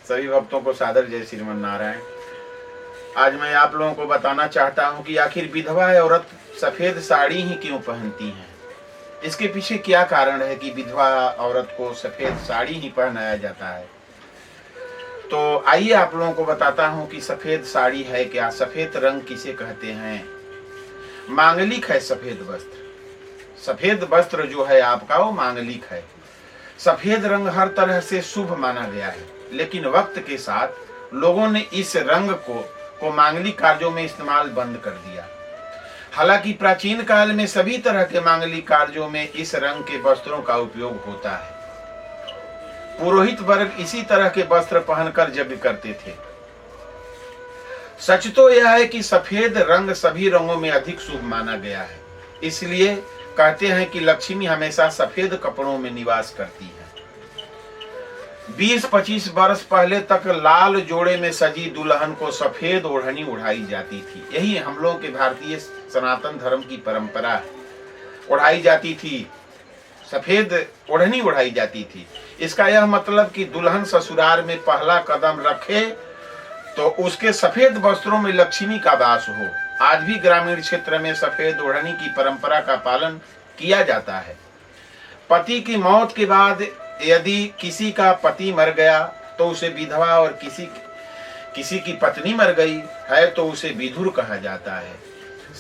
सभी भक्तों को सादर जय श्रीमन नारायण। आज मैं आप लोगों को बताना चाहता हूं कि आखिर विधवा औरत सफेद साड़ी ही क्यों पहनती हैं। इसके पीछे क्या कारण है कि विधवा औरत को सफेद साड़ी ही पहनाया जाता है। तो आइए आप लोगों को बताता हूं कि सफेद साड़ी है क्या, सफेद रंग किसे कहते हैं। मांगलिक है सफेद वस्त्र। सफेद वस्त्र जो है आपका वो मांगलिक है। सफेद रंग हर तरह से शुभ माना गया है, लेकिन वक्त के साथ लोगों ने इस रंग को मांगलिक कार्यों में इस्तेमाल बंद कर दिया। हालांकि प्राचीन काल में सभी तरह के मांगलिक कार्यों में इस रंग के वस्त्रों का उपयोग होता है। पुरोहित वर्ग इसी तरह के वस्त्र पहनकर यज्ञ करते थे। सच तो यह है कि सफेद रंग सभी रंगों में अधिक शुभ माना गया है। इसलिए कहते हैं कि लक्ष्मी हमेशा सफेद कपड़ों में निवास करती है। 20-25 वर्ष पहले तक लाल जोड़े में सजी दुल्हन को सफेद ओढ़नी उड़ाई जाती थी। यही हम लोगों के भारतीय सनातन धर्म की परंपरा है। उड़ाई जाती थी, सफेद ओढ़नी उड़ाई जाती थी। इसका यह मतलब कि दुल्हन ससुराल में पहला कदम रखे तो उसके सफेद वस्त्रों में लक्ष्मी का वास हो। आज भी ग्रामीण क्षेत्र में सफेद ओढ़नी की परंपरा का पालन किया जाता है। पति की मौत के बाद यदि किसी का पति मर गया तो उसे विधवा, और किसी की पत्नी मर गई है तो उसे विधुर कहा जाता है।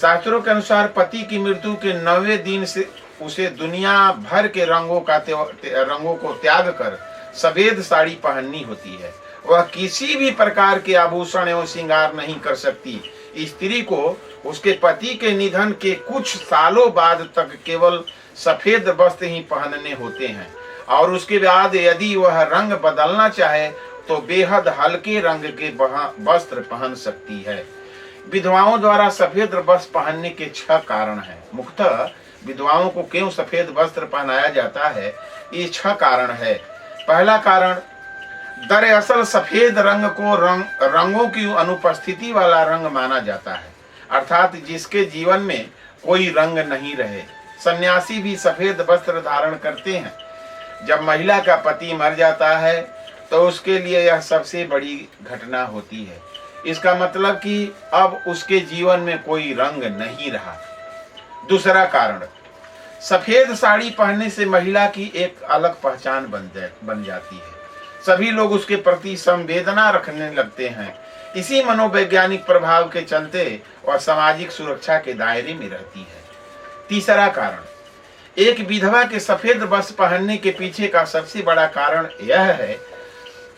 शास्त्रों के अनुसार पति की मृत्यु के 9वें दिन से उसे दुनिया भर के रंगों को त्याग कर सफेद साड़ी पहननी होती है। वह किसी भी प्रकार के आभूषण एवं श्रृंगार नहीं कर सकती। स्त्री को उसके पति के निधन के कुछ सालों बाद तक केवल सफेद वस्त्र ही पहनने होते हैं, और उसके बाद यदि वह रंग बदलना चाहे तो बेहद हल्के रंग के वस्त्र पहन सकती है। विधवाओं द्वारा सफेद वस्त्र पहनने के 6 कारण हैं। मुख्यतः विधवाओं को क्यों सफेद वस्त्र पहनाया जाता है, ये 6 कारण है। पहला कारण, दरअसल सफेद रंग को रंगों की अनुपस्थिति वाला रंग माना जाता है, अर्थात जिसके जीवन में कोई रंग नहीं रहे। सन्यासी भी सफेद वस्त्र धारण करते हैं। जब महिला का पति मर जाता है तो उसके लिए यह सबसे बड़ी घटना होती है। इसका मतलब कि अब उसके जीवन में कोई रंग नहीं रहा। दूसरा कारण, सफेद साड़ी पहनने से महिला की एक अलग पहचान बन जाती है। सभी लोग उसके प्रति संवेदना रखने लगते हैं। इसी मनोवैज्ञानिक प्रभाव के चलते वह सामाजिक सुरक्षा के दायरे में रहती है। तीसरा कारण, एक विधवा के सफेद वस्त्र पहनने के पीछे का सबसे बड़ा कारण यह है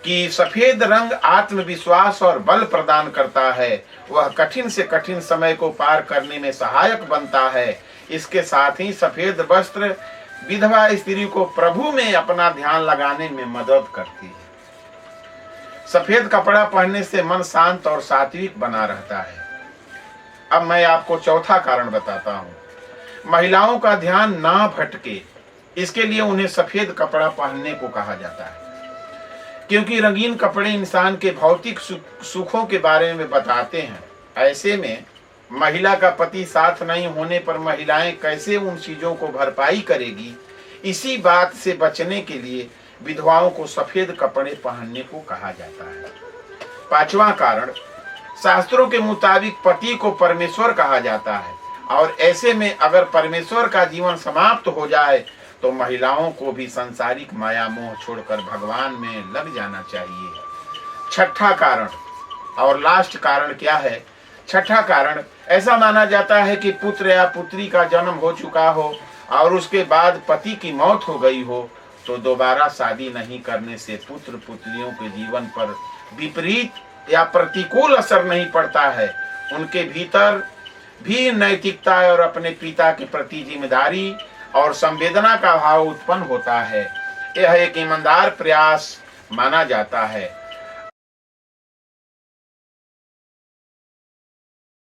कि सफेद रंग आत्मविश्वास और बल प्रदान करता है। वह कठिन से कठिन समय को पार करने में सहायक बनता है। इसके साथ ही सफेद वस्त्र विधवा स्त्री को प्रभु में अपना ध्यान लगाने में मदद करती है। सफेद कपड़ा पहनने से मन शांत और सात्विक बना रहता है। अब मैं आपको चौथा कारण बताता हूँ। महिलाओं का ध्यान ना भटके, इसके लिए उन्हें सफेद कपड़ा पहनने को कहा जाता है, क्योंकि रंगीन कपड़े इंसान के भौतिक सुखों के बारे में बताते हैं। ऐसे में महिला का पति साथ नहीं होने पर महिलाएं कैसे उन चीजों को भरपाई करेगी। इसी बात से बचने के लिए विधवाओं को सफेद कपड़े पहनने को कहा जाता है। पांचवा कारण, शास्त्रों के मुताबिक पति को परमेश्वर कहा जाता है, और ऐसे में अगर परमेश्वर का जीवन समाप्त हो जाए तो महिलाओं को भी सांसारिक माया मोह छोड़कर भगवान में लग जाना चाहिए। छठा कारण और लास्ट कारण क्या है? छठा कारण, ऐसा माना जाता है कि पुत्र या पुत्री का जन्म हो चुका हो और उसके बाद पति की मौत हो गई हो तो दोबारा शादी नहीं करने से पुत्र पुत्रियों के जीवन पर विपरीत या प्रतिकूल असर नहीं पड़ता है। उनके भीतर भी नैतिकता और अपने पिता के प्रति जिम्मेदारी और संवेदना का भाव उत्पन्न होता है। यह एक ईमानदार प्रयास माना जाता है।